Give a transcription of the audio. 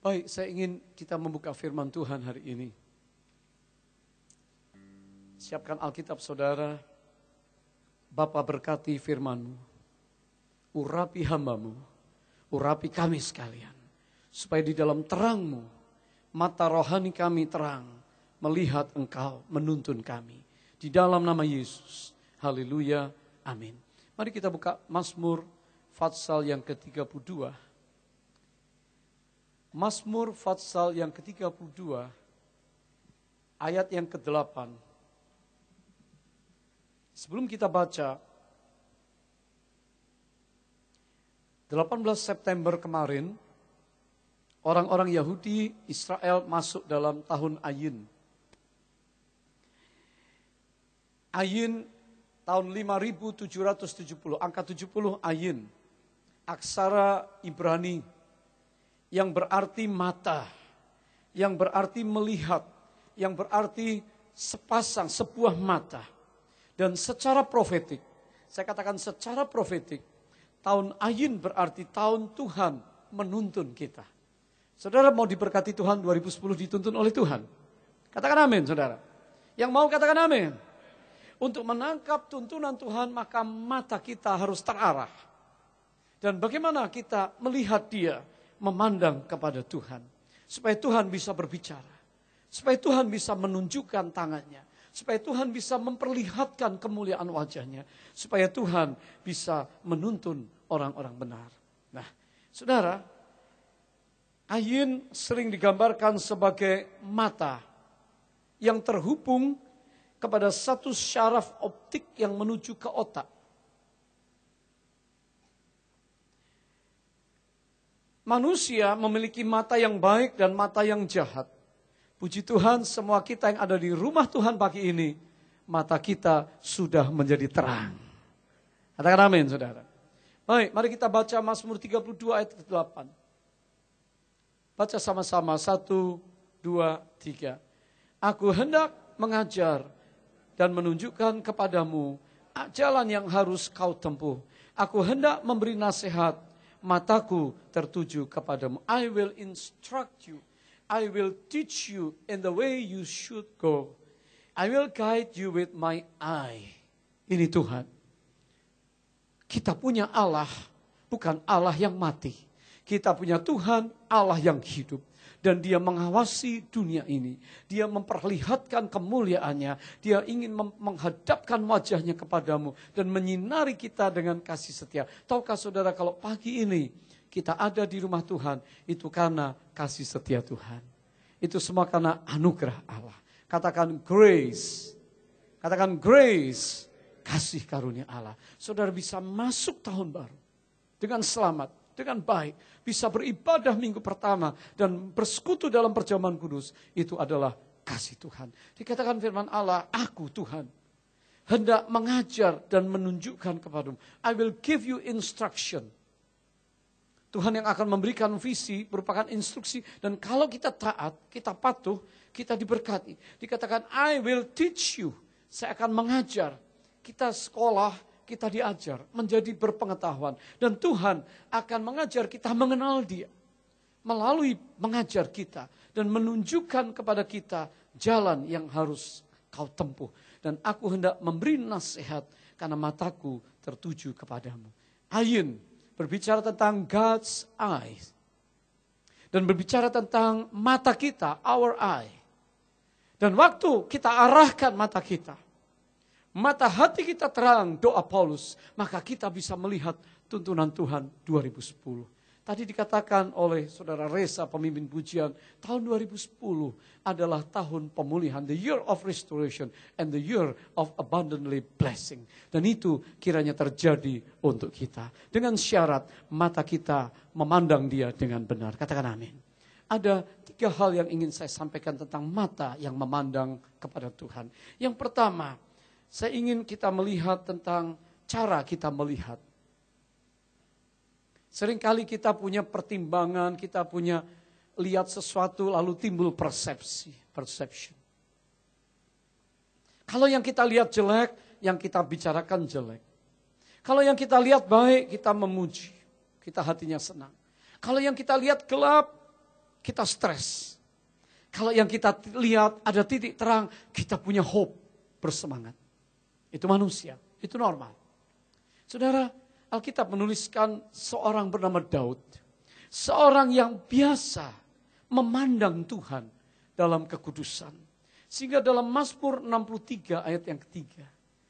Baik, saya ingin kita membuka firman Tuhan hari ini. Siapkan Alkitab saudara. Bapa berkati firman-Mu. Urapi hamba-Mu. Urapi kami sekalian. Supaya di dalam terang-Mu, mata rohani kami terang. Melihat Engkau menuntun kami. Di dalam nama Yesus. Haleluya. Amin. Mari kita buka Mazmur Fatsal yang ke-32. Mazmur Fatsal yang ke-32, ayat yang ke-8. Sebelum kita baca, 18 September kemarin, orang-orang Yahudi Israel masuk dalam tahun Ayin. Ayin tahun 5770, angka 70 Ayin, aksara Ibrani, yang berarti mata, yang berarti melihat, yang berarti sepasang, sebuah mata. Dan secara profetik, saya katakan secara profetik, tahun Ayin berarti tahun Tuhan menuntun kita. Saudara mau diberkati Tuhan 2010 dituntun oleh Tuhan? Katakan amin saudara. Yang mau katakan amin. Untuk menangkap tuntunan Tuhan maka mata kita harus terarah. Dan bagaimana kita melihat Dia? Memandang kepada Tuhan. Supaya Tuhan bisa berbicara. Supaya Tuhan bisa menunjukkan tangannya. Supaya Tuhan bisa memperlihatkan kemuliaan wajahnya. Supaya Tuhan bisa menuntun orang-orang benar. Nah, saudara, Ayin sering digambarkan sebagai mata yang terhubung kepada satu syaraf optik yang menuju ke otak. Manusia memiliki mata yang baik dan mata yang jahat. Puji Tuhan, semua kita yang ada di rumah Tuhan pagi ini, mata kita sudah menjadi terang. Katakan amin, saudara. Baik, mari kita baca Mazmur 32 ayat ke-8. Baca sama-sama, 1, 2, 3. Aku hendak mengajar dan menunjukkan kepadamu jalan yang harus kau tempuh. Aku hendak memberi nasihat, mataku tertuju kepadamu. I will instruct you. I will teach you in the way you should go. I will guide you with my eye. Ini Tuhan. Kita punya Allah, bukan Allah yang mati. Kita punya Tuhan, Allah yang hidup. Dan Dia mengawasi dunia ini. Dia memperlihatkan kemuliaannya. Dia ingin menghadapkan wajahnya kepadamu. Dan menyinari kita dengan kasih setia. Tahukah saudara kalau pagi ini kita ada di rumah Tuhan. Itu karena kasih setia Tuhan. Itu semua karena anugerah Allah. Katakan grace. Katakan grace. Kasih karunia Allah. Saudara bisa masuk tahun baru. Dengan selamat. Dengan baik, bisa beribadah minggu pertama dan bersekutu dalam perjamuan kudus, itu adalah kasih Tuhan. Dikatakan firman Allah, aku Tuhan, hendak mengajar dan menunjukkan kepadamu. I will give you instruction. Tuhan yang akan memberikan visi, merupakan instruksi, dan kalau kita taat, kita patuh, kita diberkati. Dikatakan, I will teach you. Saya akan mengajar. Kita sekolah, kita diajar menjadi berpengetahuan. Dan Tuhan akan mengajar kita mengenal Dia. Melalui mengajar kita. Dan menunjukkan kepada kita jalan yang harus kau tempuh. Dan aku hendak memberi nasihat karena mataku tertuju kepadamu. Ayin berbicara tentang God's eyes. Dan berbicara tentang mata kita, our eye. Dan waktu kita arahkan mata kita, mata hati kita terang, doa Paulus, maka kita bisa melihat tuntunan Tuhan 2010. Tadi dikatakan oleh saudara Reza, pemimpin pujian, tahun 2010 adalah tahun pemulihan, the year of restoration and the year of abundantly blessing. Dan itu kiranya terjadi untuk kita. Dengan syarat mata kita memandang Dia dengan benar. Katakan amin. Ada 3 hal yang ingin saya sampaikan tentang mata yang memandang kepada Tuhan. Yang pertama, saya ingin kita melihat tentang cara kita melihat. Seringkali kita punya pertimbangan, kita punya lihat sesuatu lalu timbul perception. Kalau yang kita lihat jelek, yang kita bicarakan jelek. Kalau yang kita lihat baik, kita memuji. Kita hatinya senang. Kalau yang kita lihat gelap, kita stres. Kalau yang kita lihat ada titik terang, kita punya hope, bersemangat. Itu manusia, itu normal. Saudara, Alkitab menuliskan seorang bernama Daud. Seorang yang biasa memandang Tuhan dalam kekudusan. Sehingga dalam Mazmur 63 ayat yang ketiga.